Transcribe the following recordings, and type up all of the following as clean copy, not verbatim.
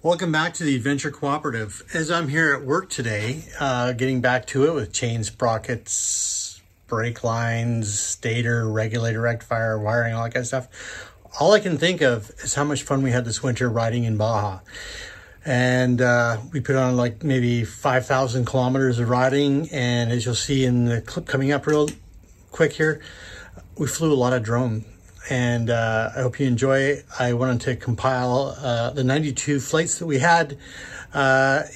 Welcome back to the Adventure Cooperative. As I'm here at work today, getting back to it with chain sprockets, brake lines, stator, regulator, rectifier, wiring, all that kind of stuff, all I can think of is how much fun we had this winter riding in Baja. And we put on like maybe 5,000 kilometers of riding, and as you'll see in the clip coming up real quick here, we flew a lot of drone. And I hope you enjoy. I wanted to compile the 92 flights that we had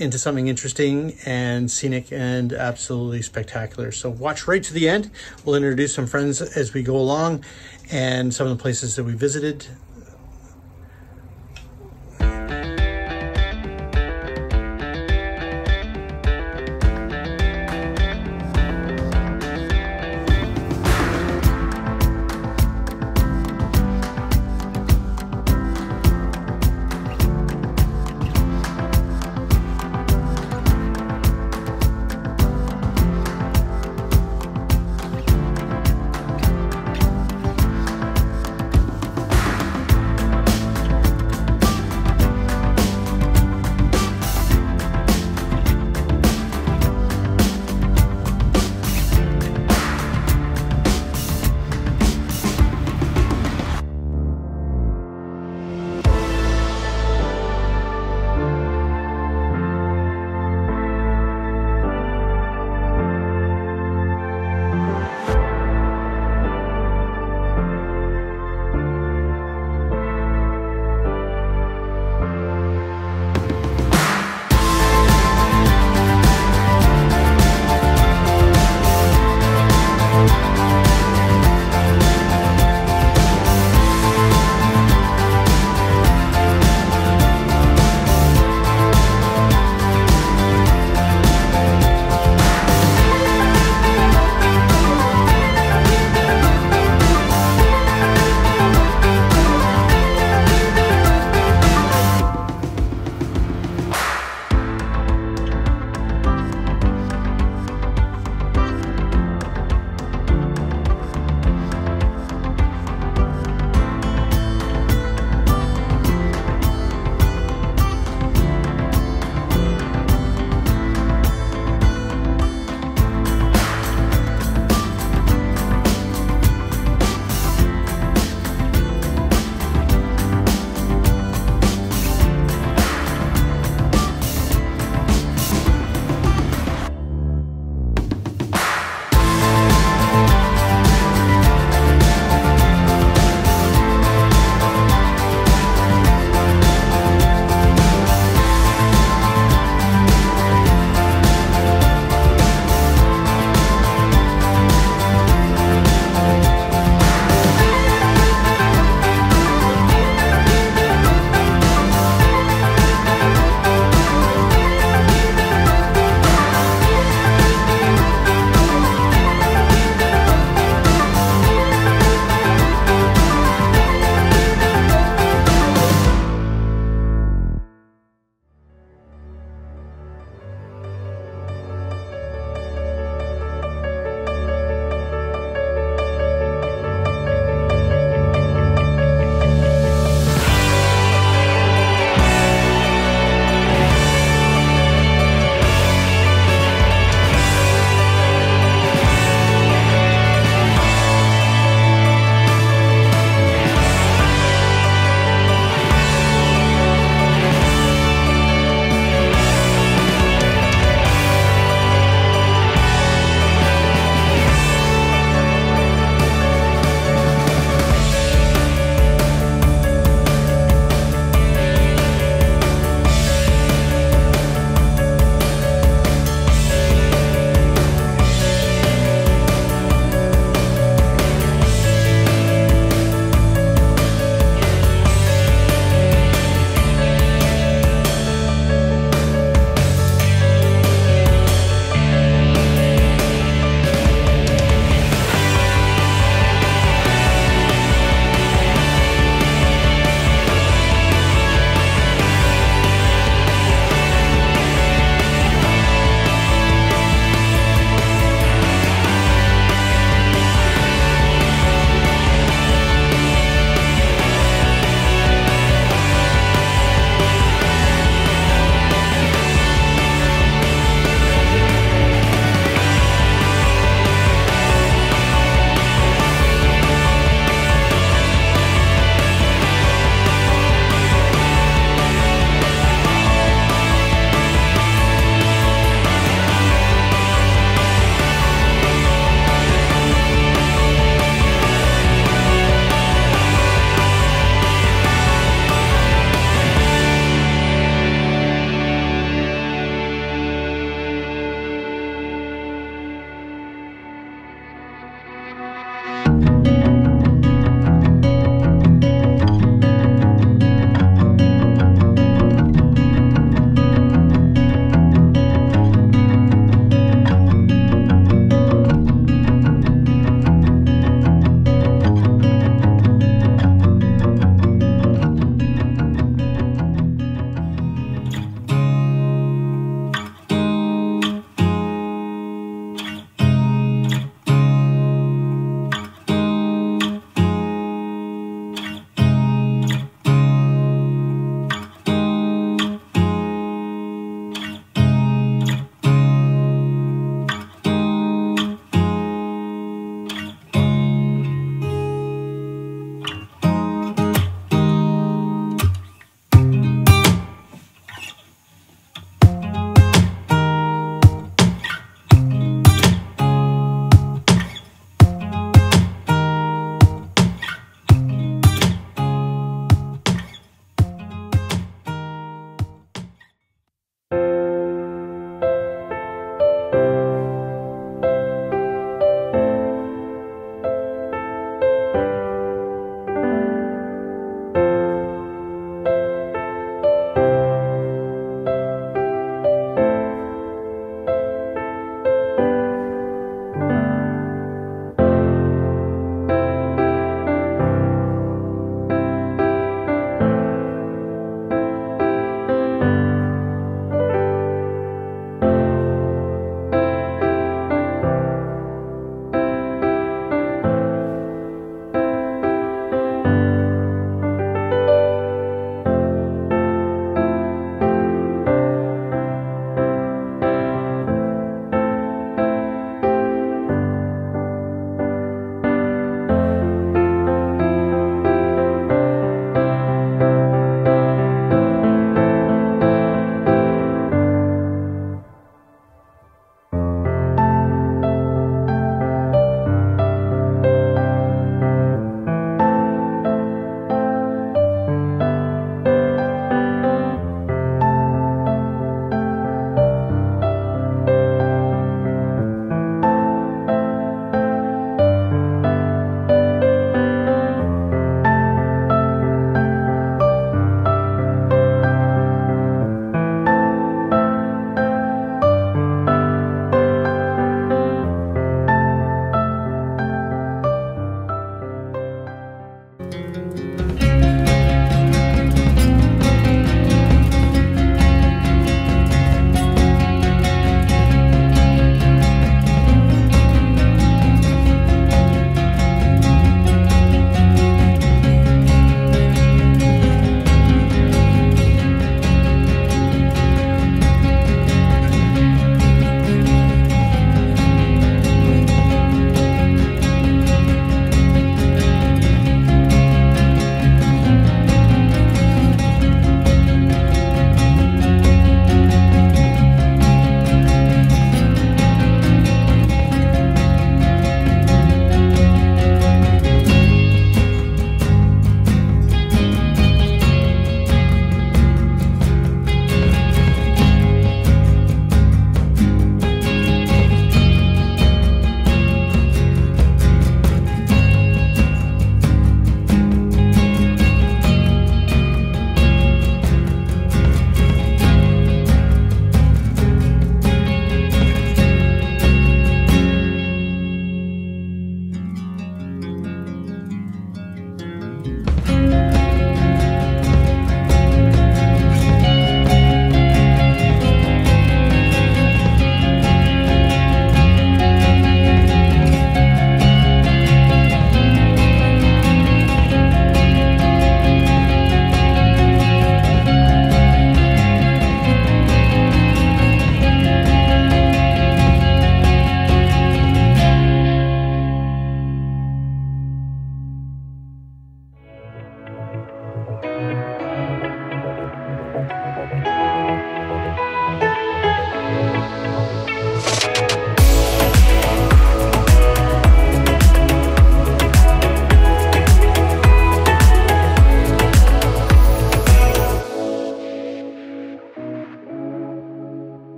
into something interesting and scenic and absolutely spectacular. So watch right to the end. We'll introduce some friends as we go along and some of the places that we visited.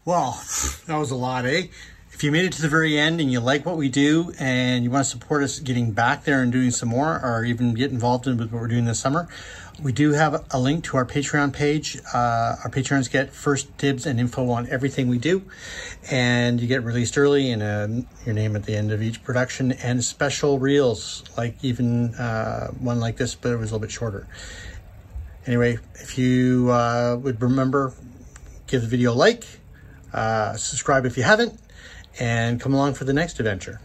Well, that was a lot, eh? If you made it to the very end and you like what we do and you want to support us getting back there and doing some more, or even get involved in with what we're doing this summer, we do have a link to our Patreon page. Our Patrons get first dibs and info on everything we do, and you get released early and your name at the end of each production, and special reels, like even one like this, but it was a little bit shorter. Anyway, if you would remember, give the video a like, subscribe if you haven't, and come along for the next adventure.